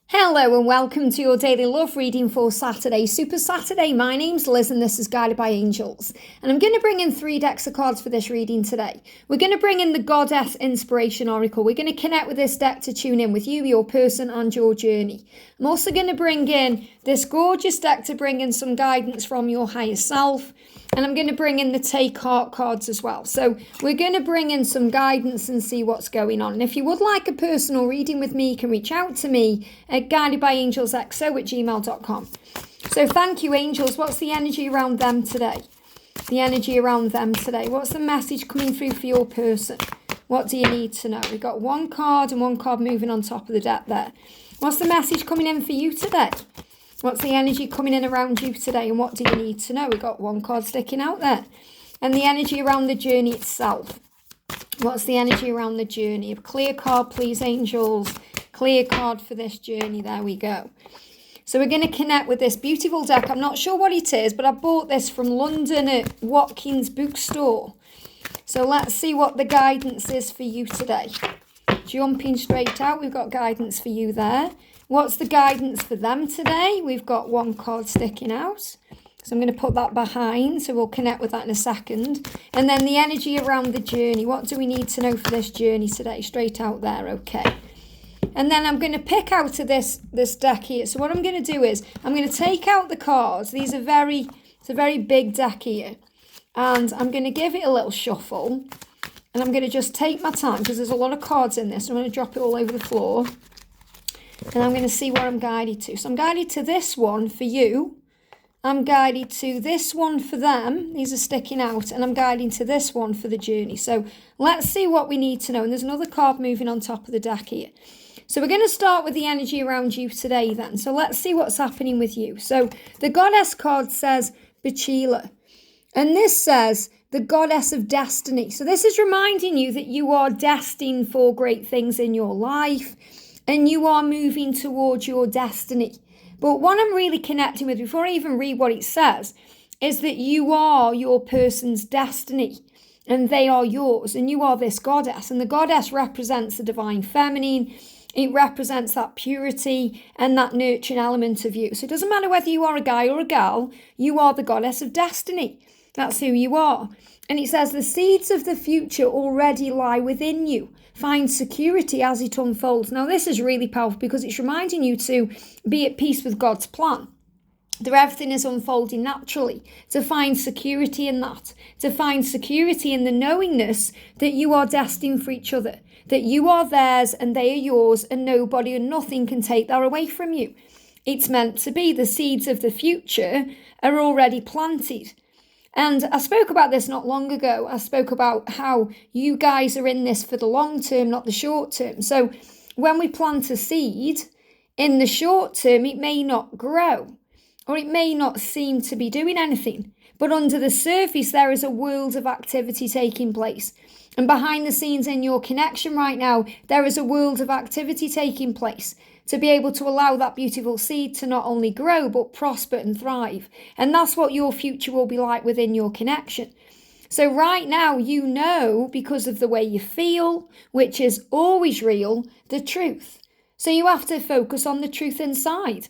Hello and welcome to your daily love reading for Saturday, Super Saturday. My name's Liz and this is Guided by Angels. And I'm going to bring in 3 decks of cards for this reading today. We're going to bring in the Goddess Inspiration Oracle. We're going to connect with this deck to tune in with you, your person and your journey. I'm also going to bring in this gorgeous deck to bring in some guidance from your higher self. And I'm going to bring in the Take Heart cards as well. So we're going to bring in some guidance and see what's going on. And if you would like a personal reading with me, you can reach out to me at guidedbyangelsxo@gmail.com. So thank you, angels. What's the energy around them today? The energy around them today. What's the message coming through for your person? What do you need to know? We've got one card and one card moving on top of the deck there. What's the message coming in for you today? What's the energy coming in around you today and what do you need to know? We've got one card sticking out there. And the energy around the journey itself. What's the energy around the journey? A clear card, please, angels. Clear card for this journey. There we go. So we're going to connect with this beautiful deck. I'm not sure what it is, but I bought this from London at Watkins Bookstore. So let's see what the guidance is for you today. Jumping straight out, we've got guidance for you there. What's the guidance for them today? We've got one card sticking out. So I'm going to put that behind. So we'll connect with that in a second. And then the energy around the journey. What do we need to know for this journey today? Straight out there. Okay. And then I'm going to pick out of this deck here. So what I'm going to do is I'm going to take out the cards. It's a very big deck here. And I'm going to give it a little shuffle. And I'm going to just take my time because there's a lot of cards in this. So I'm going to drop it all over the floor. And I'm going to see where I'm guided to. So I'm guided to this one for you. I'm guided to this one for them. These are sticking out. And I'm guiding to this one for the journey. So let's see what we need to know. And there's another card moving on top of the deck here. So we're going to start with the energy around you today then. So let's see what's happening with you. So the Goddess card says Bachila. And this says the Goddess of Destiny. So this is reminding you that you are destined for great things in your life. And you are moving towards your destiny. But what I'm really connecting with, before I even read what it says, is that you are your person's destiny. And they are yours. And you are this goddess. And the goddess represents the divine feminine. It represents that purity and that nurturing element of you. So it doesn't matter whether you are a guy or a gal. You are the goddess of destiny. That's who you are. And it says the seeds of the future already lie within you. Find security as it unfolds. Now, this is really powerful because it's reminding you to be at peace with God's plan. That everything is unfolding naturally. To find security in that. To find security in the knowingness that you are destined for each other. That you are theirs and they are yours and nobody and nothing can take that away from you. It's meant to be. The seeds of the future are already planted. And I spoke about this not long ago. I spoke about how you guys are in this for the long term, not the short term. So when we plant a seed, in the short term, it may not grow or it may not seem to be doing anything. But under the surface, there is a world of activity taking place. And behind the scenes in your connection right now, there is a world of activity taking place. To be able to allow that beautiful seed to not only grow, but prosper and thrive. And that's what your future will be like within your connection. So right now, you know, because of the way you feel, which is always real, the truth. So you have to focus on the truth inside,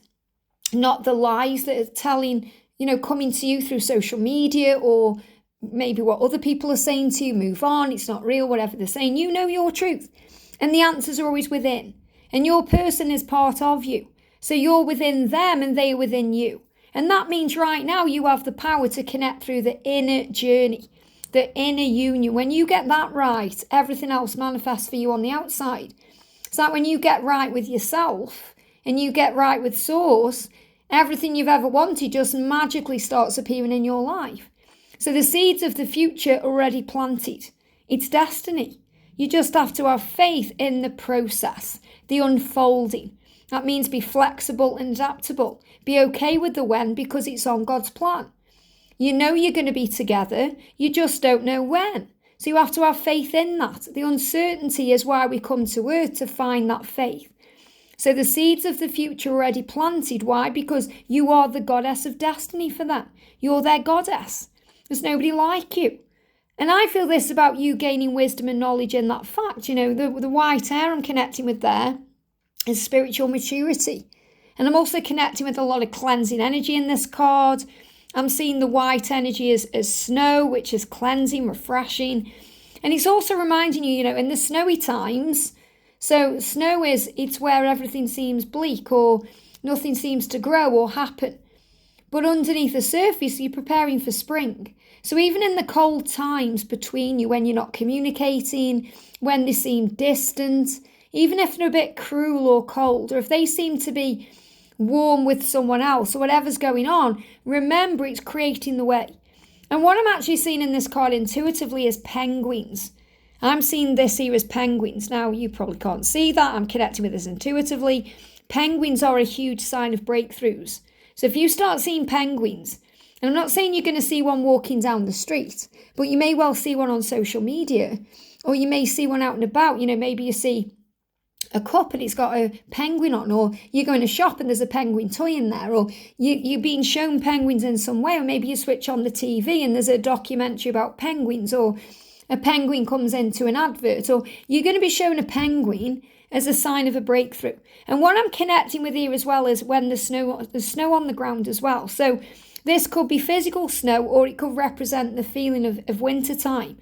not the lies that are telling, coming to you through social media or maybe what other people are saying to you. Move on, it's not real, whatever they're saying. You know your truth. And the answers are always within. And your person is part of you. So you're within them and they are within you. And that means right now you have the power to connect through the inner journey, the inner union. When you get that right, everything else manifests for you on the outside. It's like when you get right with yourself and you get right with Source, everything you've ever wanted just magically starts appearing in your life. So the seeds of the future are already planted. It's destiny. You just have to have faith in the process, the unfolding. That means be flexible and adaptable. Be okay with the when because it's on God's plan. You know you're going to be together. You just don't know when. So you have to have faith in that. The uncertainty is why we come to earth, to find that faith. So the seeds of the future are already planted. Why? Because you are the goddess of destiny for them. You're their goddess. There's nobody like you. And I feel this about you gaining wisdom and knowledge in that fact. The white hair I'm connecting with there is spiritual maturity. And I'm also connecting with a lot of cleansing energy in this card. I'm seeing the white energy as snow, which is cleansing, refreshing. And it's also reminding you, in the snowy times, so snow it's where everything seems bleak or nothing seems to grow or happen. But underneath the surface, you're preparing for spring. So even in the cold times between you, when you're not communicating, when they seem distant, even if they're a bit cruel or cold, or if they seem to be warm with someone else or whatever's going on, remember it's creating the way. And what I'm actually seeing in this card intuitively is penguins. I'm seeing this here as penguins. Now, you probably can't see that. I'm connecting with this intuitively. Penguins are a huge sign of breakthroughs. So if you start seeing penguins, and I'm not saying you're going to see one walking down the street, but you may well see one on social media, or you may see one out and about. Maybe you see a cup and it's got a penguin on, or you go in a shop and there's a penguin toy in there, or you're being shown penguins in some way, or maybe you switch on the TV and there's a documentary about penguins, or a penguin comes into an advert, or you're going to be shown a penguin as a sign of a breakthrough. And what I'm connecting with here as well is when there's snow on the ground as well. So this could be physical snow, or it could represent the feeling of winter time.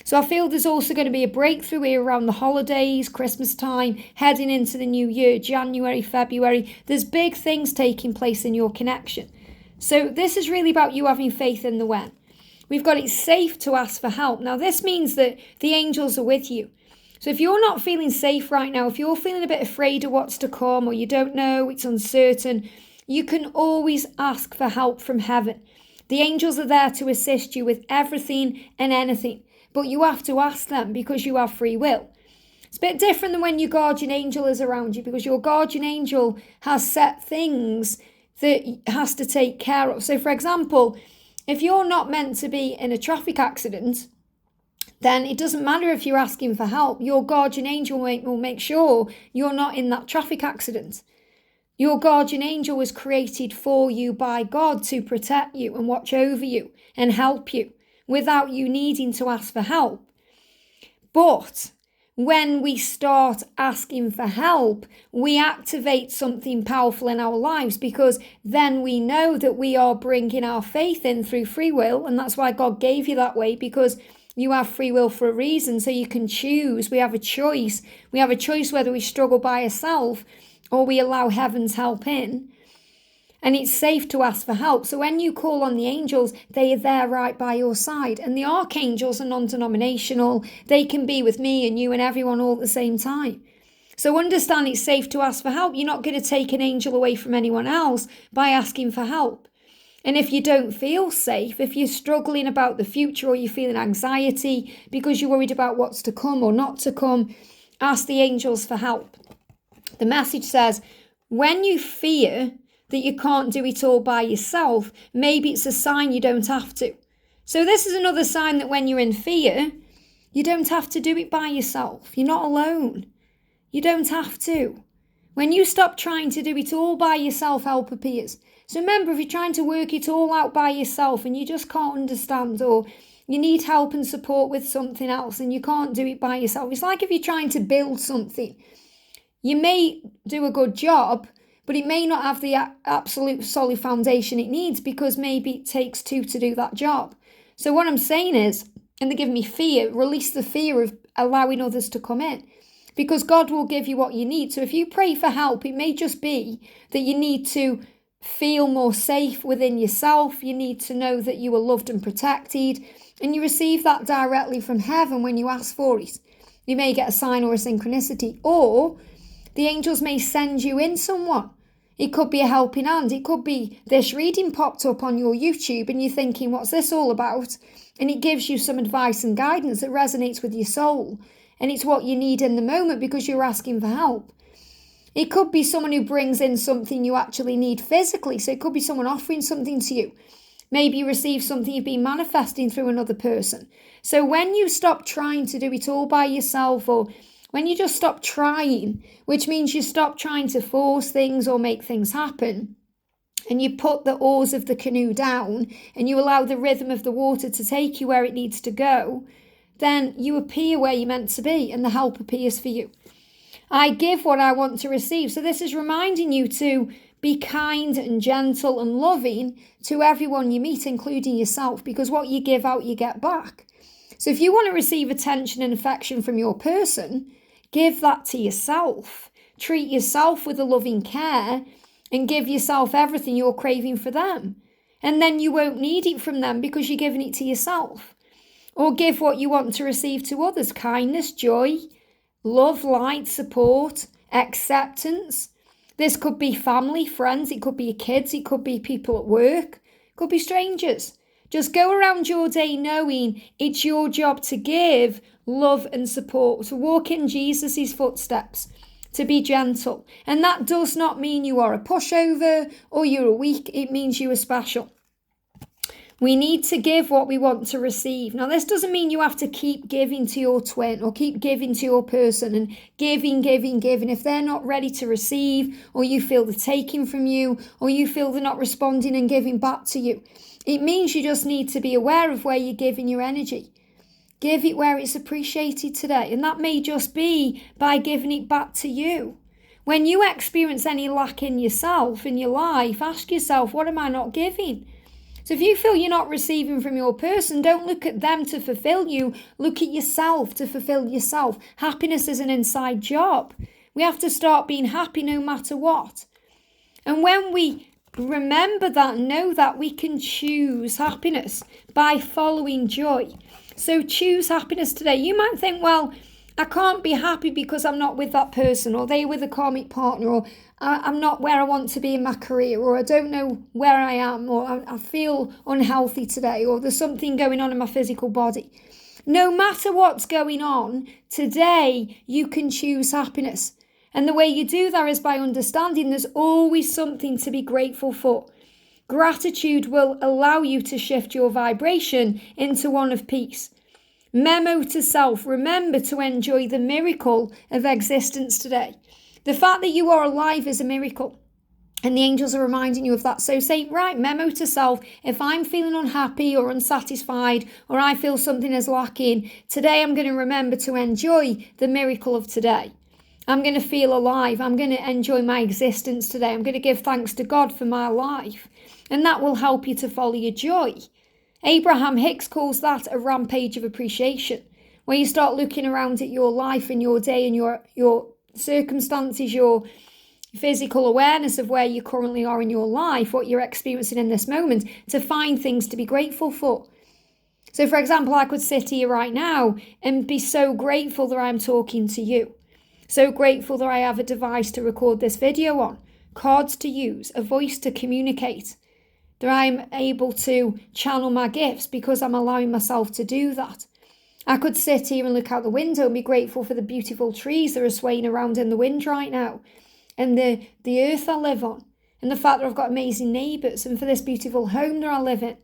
So I feel there's also going to be a breakthrough here around the holidays, Christmas time, heading into the new year, January, February. There's big things taking place in your connection. So this is really about you having faith in the when. We've got it safe to ask for help. Now this means that the angels are with you. So if you're not feeling safe right now, if you're feeling a bit afraid of what's to come, or you don't know, it's uncertain, you can always ask for help from heaven. The angels are there to assist you with everything and anything. But you have to ask them because you have free will. It's a bit different than when your guardian angel is around you, because your guardian angel has set things that has to take care of. So for example, if you're not meant to be in a traffic accident, then it doesn't matter if you're asking for help. Your guardian angel will make sure you're not in that traffic accident. Your guardian angel was created for you by God to protect you and watch over you and help you, without you needing to ask for help. But when we start asking for help, we activate something powerful in our lives, because then we know that we are bringing our faith in through free will. And that's why God gave you that way, because you have free will for a reason. So you can choose. We have a choice. We have a choice whether we struggle by ourselves or we allow heaven's help in. And it's safe to ask for help. So when you call on the angels, they are there right by your side. And the archangels are non-denominational. They can be with me and you and everyone all at the same time. So understand it's safe to ask for help. You're not going to take an angel away from anyone else by asking for help. And if you don't feel safe, if you're struggling about the future, or you're feeling anxiety because you're worried about what's to come or not to come, ask the angels for help. The message says, when you fear that you can't do it all by yourself, maybe it's a sign you don't have to. So this is another sign that when you're in fear, you don't have to do it by yourself. You're not alone. You don't have to. When you stop trying to do it all by yourself, help appears. So remember, if you're trying to work it all out by yourself and you just can't understand, or you need help and support with something else and you can't do it by yourself, it's like if you're trying to build something. You may do a good job, but it may not have the absolute solid foundation it needs, because maybe it takes two to do that job. So what I'm saying is, and they give me fear, release the fear of allowing others to come in, because God will give you what you need. So if you pray for help, it may just be that you need to feel more safe within yourself. You need to know that you are loved and protected, and you receive that directly from heaven when you ask for it. You may get a sign or a synchronicity, or the angels may send you in someone. It could be a helping hand. It could be this reading popped up on your YouTube and you're thinking, what's this all about? And it gives you some advice and guidance that resonates with your soul. And it's what you need in the moment because you're asking for help. It could be someone who brings in something you actually need physically. So it could be someone offering something to you. Maybe you receive something you've been manifesting through another person. So when you stop trying to do it all by yourself, or when you just stop trying, which means you stop trying to force things or make things happen, and you put the oars of the canoe down and you allow the rhythm of the water to take you where it needs to go, then you appear where you're meant to be and the help appears for you. I give what I want to receive. So this is reminding you to be kind and gentle and loving to everyone you meet, including yourself, because what you give out, you get back. So if you want to receive attention and affection from your person, give that to yourself. Treat yourself with a loving care and give yourself everything you're craving for them. And then you won't need it from them because you're giving it to yourself. Or give what you want to receive to others: kindness, joy, love, light, support, acceptance. This could be family, friends, it could be your kids, it could be people at work, it could be strangers. Just go around your day knowing it's your job to give love and support, to walk in Jesus' footsteps, to be gentle. And that does not mean you are a pushover or you're a weak. It means you are special. We need to give what we want to receive. Now, this doesn't mean you have to keep giving to your twin or keep giving to your person and giving. If they're not ready to receive, or you feel they're taking from you, or you feel they're not responding and giving back to you, it means you just need to be aware of where you're giving your energy. Give it where it's appreciated today. And that may just be by giving it back to you. When you experience any lack in yourself, in your life, ask yourself, what am I not giving? So if you feel you're not receiving from your person, don't look at them to fulfill you. Look at yourself to fulfill yourself. Happiness is an inside job. We have to start being happy no matter what. And when we remember that and know that, we can choose happiness by following joy. So choose happiness today. You might think, well, I can't be happy because I'm not with that person, or they're with a karmic partner, or I'm not where I want to be in my career, or I don't know where I am, or I feel unhealthy today, or there's something going on in my physical body. No matter what's going on, today you can choose happiness. And the way you do that is by understanding there's always something to be grateful for. Gratitude will allow you to shift your vibration into one of peace. Memo to self: remember to enjoy the miracle of existence today. The fact that you are alive is a miracle, and the angels are reminding you of that. So say, right, memo to self: if I'm feeling unhappy or unsatisfied, or I feel something is lacking, today I'm going to remember to enjoy the miracle of today. I'm going to feel alive. I'm going to enjoy my existence today. I'm going to give thanks to God for my life. And that will help you to follow your joy. Abraham Hicks calls that a rampage of appreciation, where you start looking around at your life and your day and your circumstances, your physical awareness of where you currently are in your life, what you're experiencing in this moment, to find things to be grateful for. So, for example, I could sit here right now and be so grateful that I'm talking to you. So grateful that I have a device to record this video on, cards to use, a voice to communicate, that I'm able to channel my gifts because I'm allowing myself to do that. I could sit here and look out the window and be grateful for the beautiful trees that are swaying around in the wind right now, and the earth I live on, and the fact that I've got amazing neighbours, and for this beautiful home that I live in.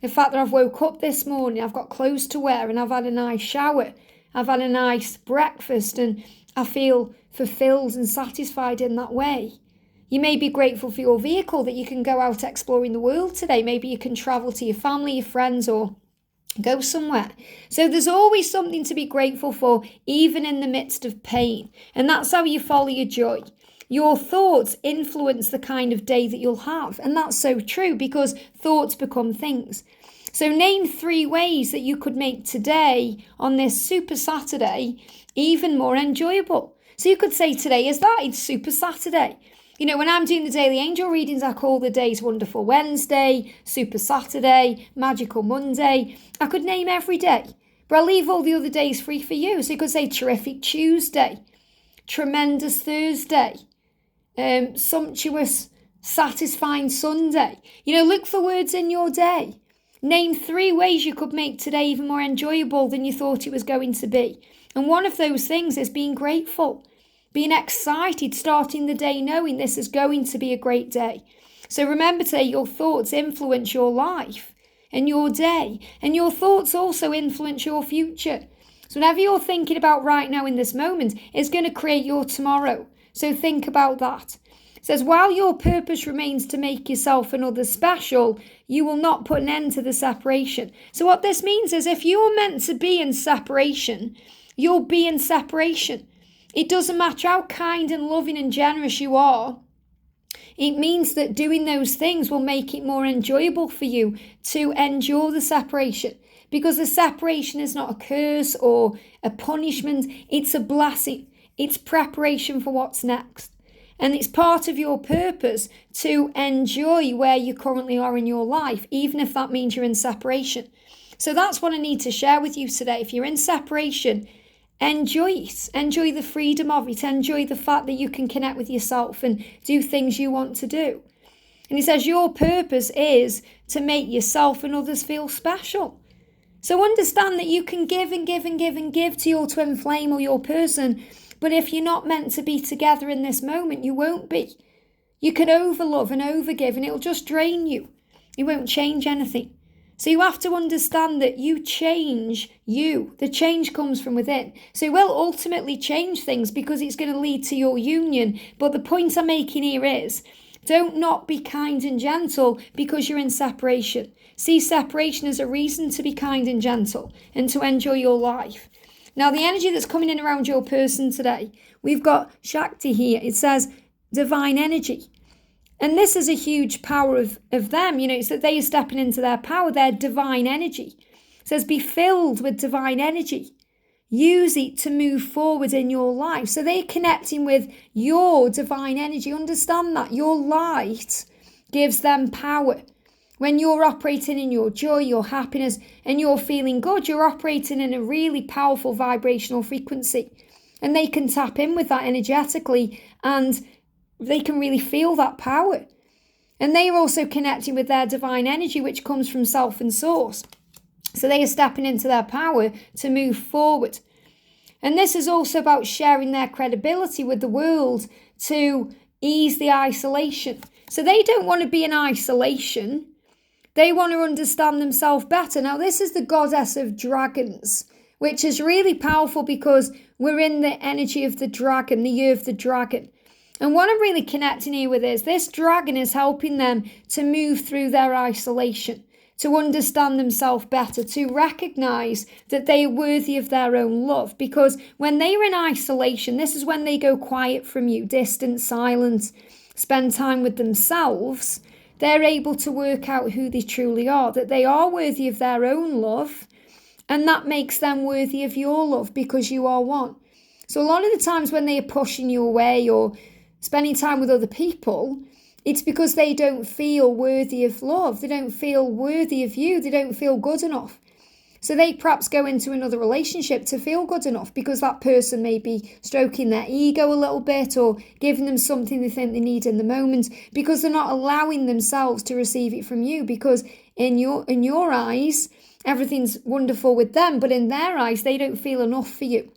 The fact that I've woke up this morning, I've got clothes to wear, and I've had a nice shower, I've had a nice breakfast, and I feel fulfilled and satisfied in that way. You may be grateful for your vehicle, that you can go out exploring the world today. Maybe you can travel to your family, your friends, or go somewhere. So there's always something to be grateful for, even in the midst of pain. And that's how you follow your joy. Your thoughts influence the kind of day that you'll have. And that's so true, because thoughts become things. So name 3 ways that you could make today, on this Super Saturday, even more enjoyable. So you could say today is that, it's Super Saturday. You know, when I'm doing the daily angel readings, I call the days Wonderful Wednesday, Super Saturday, Magical Monday. I could name every day, but I'll leave all the other days free for you. So you could say Terrific Tuesday, Tremendous Thursday, Sumptuous, Satisfying Sunday. You know, look for words in your day. Name 3 ways you could make today even more enjoyable than you thought it was going to be. And one of those things is being grateful. Being excited, starting the day knowing this is going to be a great day. So remember today, your thoughts influence your life and your day. And your thoughts also influence your future. So whatever you're thinking about right now in this moment is going to create your tomorrow. So think about that. It says, while your purpose remains to make yourself and others special, you will not put an end to the separation. So what this means is, if you're meant to be in separation, you'll be in separation. It doesn't matter how kind and loving and generous you are. It means that doing those things will make it more enjoyable for you to endure the separation. Because the separation is not a curse or a punishment. It's a blessing. It's preparation for what's next. And it's part of your purpose to enjoy where you currently are in your life, even if that means you're in separation. So that's what I need to share with you today. If you're in separation, enjoy it. Enjoy the freedom of it. Enjoy the fact that you can connect with yourself and do things you want to do. And he says your purpose is to make yourself and others feel special. So understand that you can give and give and give and give to your twin flame or your person, but if you're not meant to be together in this moment, you won't be. You can overlove and overgive and it'll just drain you. You won't change anything. So you have to understand that you change you. The change comes from within. So it will ultimately change things because it's going to lead to your union. But the point I'm making here is, don't not be kind and gentle because you're in separation. See separation as a reason to be kind and gentle and to enjoy your life. Now, the energy that's coming in around your person today, we've got Shakti here. It says divine energy. And this is a huge power of them. You know, it's that they are stepping into their power, their divine energy. It says be filled with divine energy. Use it to move forward in your life. So they're connecting with your divine energy. Understand that your light gives them power. When you're operating in your joy, your happiness, and you're feeling good, you're operating in a really powerful vibrational frequency. And they can tap in with that energetically and they can really feel that power. And they are also connecting with their divine energy, which comes from self and source. So they are stepping into their power to move forward. And this is also about sharing their credibility with the world to ease the isolation. So they don't want to be in isolation. They want to understand themselves better. Now, this is the goddess of dragons, which is really powerful because we're in the energy of the dragon, the year of the dragon. And what I'm really connecting here with is this dragon is helping them to move through their isolation, to understand themselves better, to recognize that they are worthy of their own love. Because when they are in isolation, this is when they go quiet from you, distant, silent, spend time with themselves. They're able to work out who they truly are, that they are worthy of their own love, and that makes them worthy of your love because you are one. So a lot of the times when they are pushing you away or spending time with other people, it's because they don't feel worthy of love. They don't feel worthy of you. They don't feel good enough. So they perhaps go into another relationship to feel good enough because that person may be stroking their ego a little bit or giving them something they think they need in the moment because they're not allowing themselves to receive it from you, because in your eyes, everything's wonderful with them, but in their eyes, they don't feel enough for you.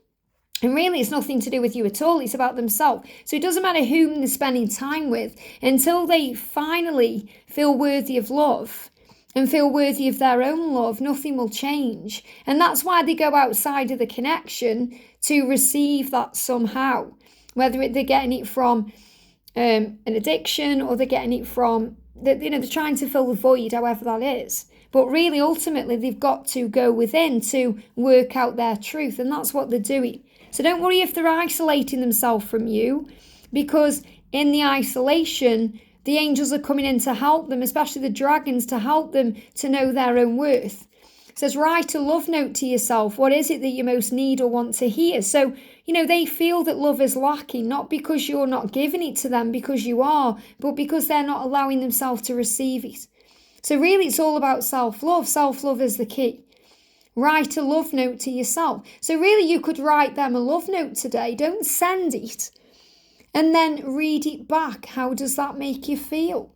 And really, it's nothing to do with you at all. It's about themselves. So it doesn't matter whom they're spending time with until they finally feel worthy of love and feel worthy of their own love, nothing will change. And that's why they go outside of the connection to receive that somehow, whether they're getting it from an addiction or they're getting it from, they're trying to fill the void, however that is. But really, ultimately, they've got to go within to work out their truth. And that's what they're doing. So don't worry if they're isolating themselves from you, because in the isolation, the angels are coming in to help them, especially the dragons, to help them to know their own worth. It says, write a love note to yourself. What is it that you most need or want to hear? So, they feel that love is lacking, not because you're not giving it to them, because you are, but because they're not allowing themselves to receive it. So really, it's all about self-love. Self-love is the key. Write a love note to yourself. So really, you could write them a love note today. Don't send it. And then read it back. How does that make you feel?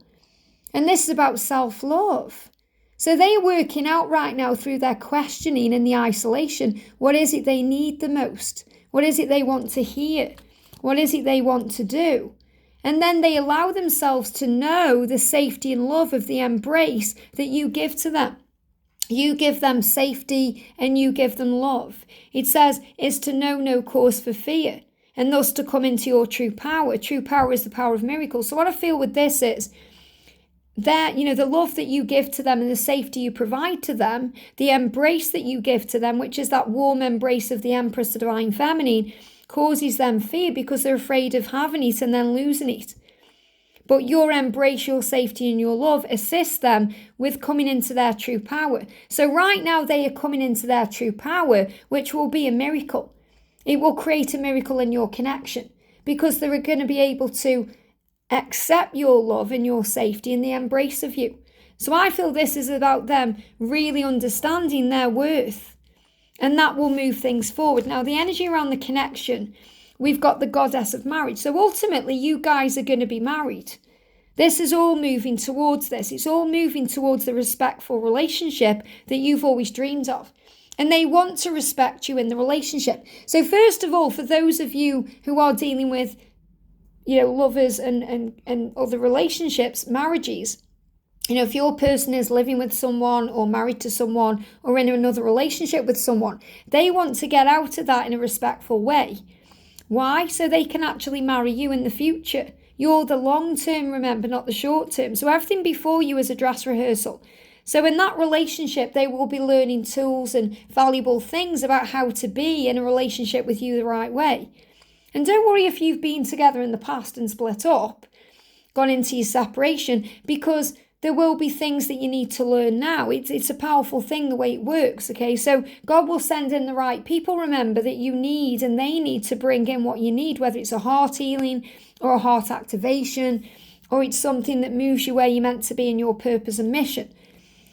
And this is about self-love. So they are working out right now through their questioning and the isolation. What is it they need the most? What is it they want to hear? What is it they want to do? And then they allow themselves to know the safety and love of the embrace that you give to them. You give them safety and you give them love. It says is to know no cause for fear and thus to come into your true power. True power is the power of miracles. So what I feel with this is that, the love that you give to them and the safety you provide to them, the embrace that you give to them, which is that warm embrace of the Empress, the Divine Feminine, causes them fear because they're afraid of having it and then losing it. But your embrace, your safety and your love assists them with coming into their true power. So right now they are coming into their true power, which will be a miracle. It will create a miracle in your connection because they're going to be able to accept your love and your safety and the embrace of you. So I feel this is about them really understanding their worth, and that will move things forward. Now, the energy around the connection, we've got the goddess of marriage. So ultimately, you guys are going to be married. This is all moving towards this. It's all moving towards the respectful relationship that you've always dreamed of. And they want to respect you in the relationship. So first of all, for those of you who are dealing with, lovers and other relationships, marriages, if your person is living with someone or married to someone or in another relationship with someone, they want to get out of that in a respectful way. Why? So they can actually marry you in the future. You're the long term, remember, not the short term. So everything before you is a dress rehearsal. So in that relationship, they will be learning tools and valuable things about how to be in a relationship with you the right way. And don't worry if you've been together in the past and split up, gone into your separation, because there will be things that you need to learn now. It's a powerful thing the way it works, okay? So God will send in the right people, remember, that you need, and they need to bring in what you need, whether it's a heart healing or a heart activation, or it's something that moves you where you're meant to be in your purpose and mission.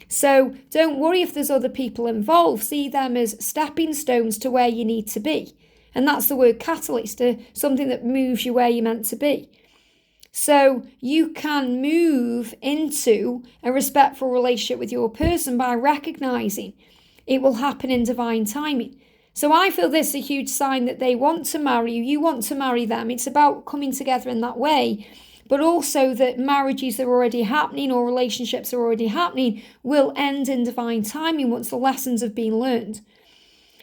So don't worry if there's other people involved. See them as stepping stones to where you need to be. And that's the word catalyst, something that moves you where you're meant to be. So you can move into a respectful relationship with your person by recognizing it will happen in divine timing. So I feel this is a huge sign that they want to marry you. You want to marry them. It's about coming together in that way. But also that marriages that are already happening or relationships that are already happening will end in divine timing once the lessons have been learned.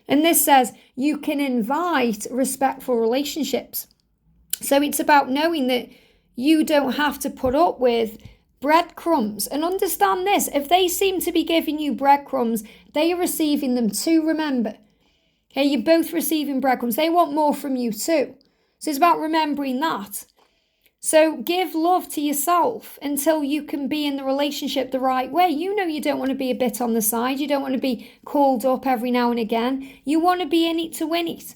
And this says you can invite respectful relationships. So it's about knowing that you don't have to put up with breadcrumbs. And understand this, if they seem to be giving you breadcrumbs, they are receiving them too, remember. Okay, you're both receiving breadcrumbs. They want more from you too. So it's about remembering that. So give love to yourself until you can be in the relationship the right way. You know you don't want to be a bit on the side. You don't want to be called up every now and again. You want to be in it to win it.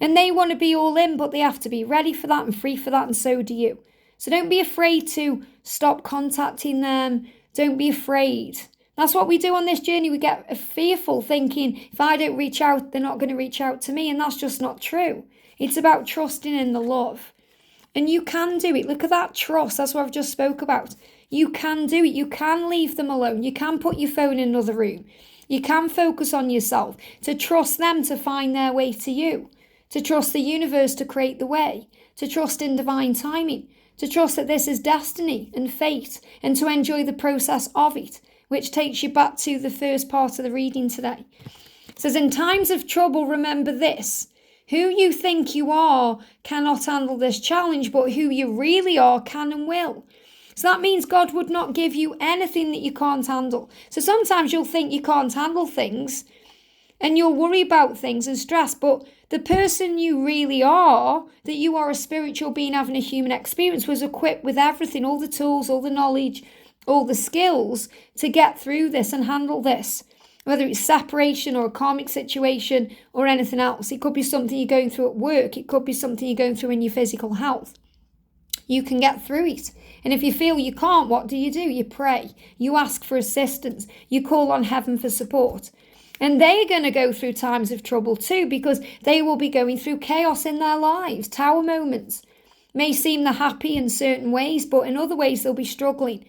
And they want to be all in, but they have to be ready for that and free for that, and so do you. So don't be afraid to stop contacting them. Don't be afraid. That's what we do on this journey. We get fearful thinking, if I don't reach out, they're not going to reach out to me. And that's just not true. It's about trusting in the love. And you can do it. Look at that trust. That's what I've just spoke about. You can do it. You can leave them alone. You can put your phone in another room. You can focus on yourself. To trust them to find their way to you. To trust the universe to create the way. To trust in divine timing. To trust that this is destiny and fate. And to enjoy the process of it. Which takes you back to the first part of the reading today. It says, in times of trouble, remember this. Who you think you are cannot handle this challenge, but who you really are can and will. So that means God would not give you anything that you can't handle. So sometimes you'll think you can't handle things and you'll worry about things and stress, but the person you really are, that you are a spiritual being having a human experience, was equipped with everything, all the tools, all the knowledge, all the skills to get through this and handle this. Whether it's separation or a karmic situation or anything else. It could be something you're going through at work. It could be something you're going through in your physical health. You can get through it. And if you feel you can't, what do? You pray. You ask for assistance. You call on heaven for support. And they're going to go through times of trouble too, because they will be going through chaos in their lives. Tower moments. May seem they're happy in certain ways, but in other ways they'll be struggling.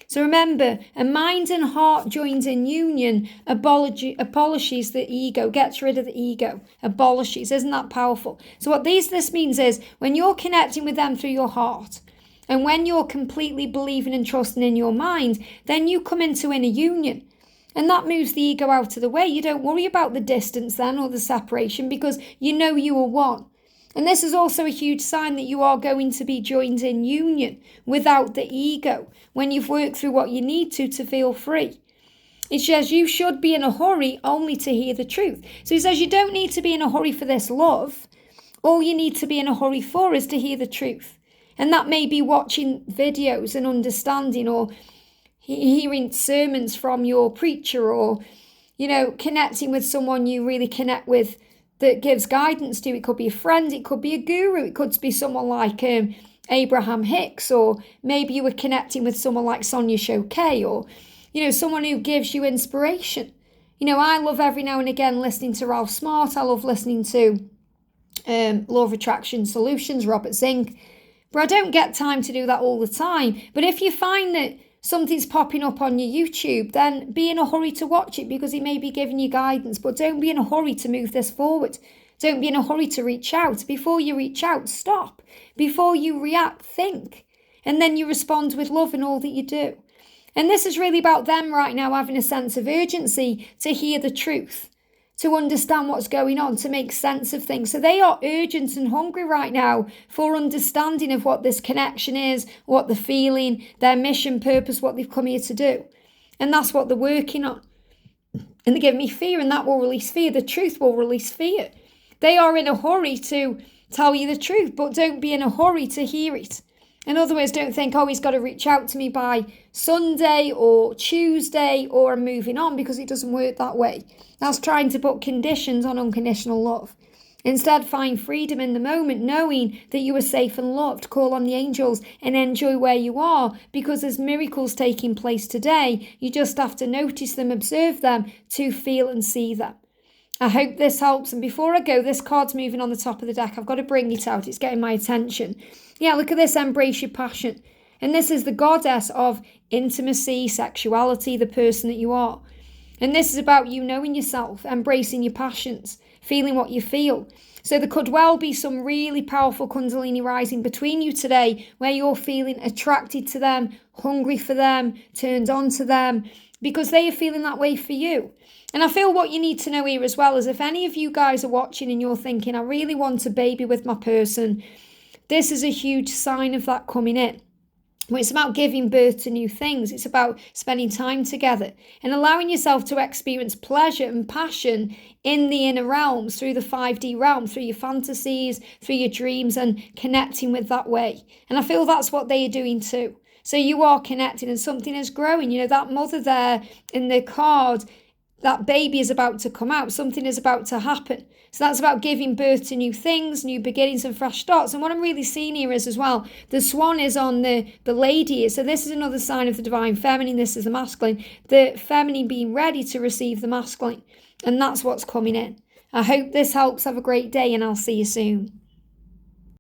So remember, a mind and heart joined in union abolishes the ego, gets rid of the ego, abolishes. Isn't that powerful? So what this means is when you're connecting with them through your heart and when you're completely believing and trusting in your mind, then you come into inner union. And that moves the ego out of the way. You don't worry about the distance then or the separation because you know you are one. And this is also a huge sign that you are going to be joined in union without the ego when you've worked through what you need to feel free. It says you should be in a hurry only to hear the truth. So he says you don't need to be in a hurry for this love All you need to be in a hurry for is to hear the truth. And that may be watching videos and understanding, or hearing sermons from your preacher, or, connecting with someone you really connect with that gives guidance to you. It could be a friend, it could be a guru, it could be someone like Abraham Hicks, or maybe you were connecting with someone like Sonia Choquet, or, someone who gives you inspiration. I love every now and again listening to Ralph Smart. I love listening to Law of Attraction Solutions, Robert Zink. But I don't get time to do that all the time. But if you find that something's popping up on your YouTube, then be in a hurry to watch it, because it may be giving you guidance. But don't be in a hurry to move this forward. Don't be in a hurry to reach out. Before you reach out, stop. Before you react, think. And then you respond with love in all that you do. And this is really about them right now having a sense of urgency to hear the truth, to understand what's going on, to make sense of things. So they are urgent and hungry right now for understanding of what this connection is, what they're feeling, their mission, purpose, what they've come here to do. And that's what they're working on. And they give me fear, and that will release fear. The truth will release fear. They are in a hurry to tell you the truth, but don't be in a hurry to hear it. In other words, don't think, he's got to reach out to me by Sunday or Tuesday or I'm moving on, because it doesn't work that way. That's trying to put conditions on unconditional love. Instead, find freedom in the moment, knowing that you are safe and loved. Call on the angels and enjoy where you are, because there's miracles taking place today. You just have to notice them, observe them, to feel and see them. I hope this helps. And before I go, this card's moving on the top of the deck. I've got to bring it out. It's getting my attention. Yeah, look at this. Embrace your passion. And this is the goddess of intimacy, sexuality, the person that you are. And this is about you knowing yourself, embracing your passions, feeling what you feel. So there could well be some really powerful Kundalini rising between you today, where you're feeling attracted to them, hungry for them, turned on to them, because they are feeling that way for you. And I feel what you need to know here as well is, if any of you guys are watching and you're thinking, I really want a baby with my person, this is a huge sign of that coming in. Well, it's about giving birth to new things. It's about spending time together and allowing yourself to experience pleasure and passion in the inner realms, through the 5D realm, through your fantasies, through your dreams, and connecting with that way. And I feel that's what they are doing too. So you are connecting and something is growing. That mother there in the card, that baby is about to come out. Something is about to happen. So that's about giving birth to new things, new beginnings and fresh starts. And what I'm really seeing here is as well, the swan is on the lady. So this is another sign of the divine feminine. This is the masculine. The feminine being ready to receive the masculine. And that's what's coming in. I hope this helps. Have a great day, and I'll see you soon.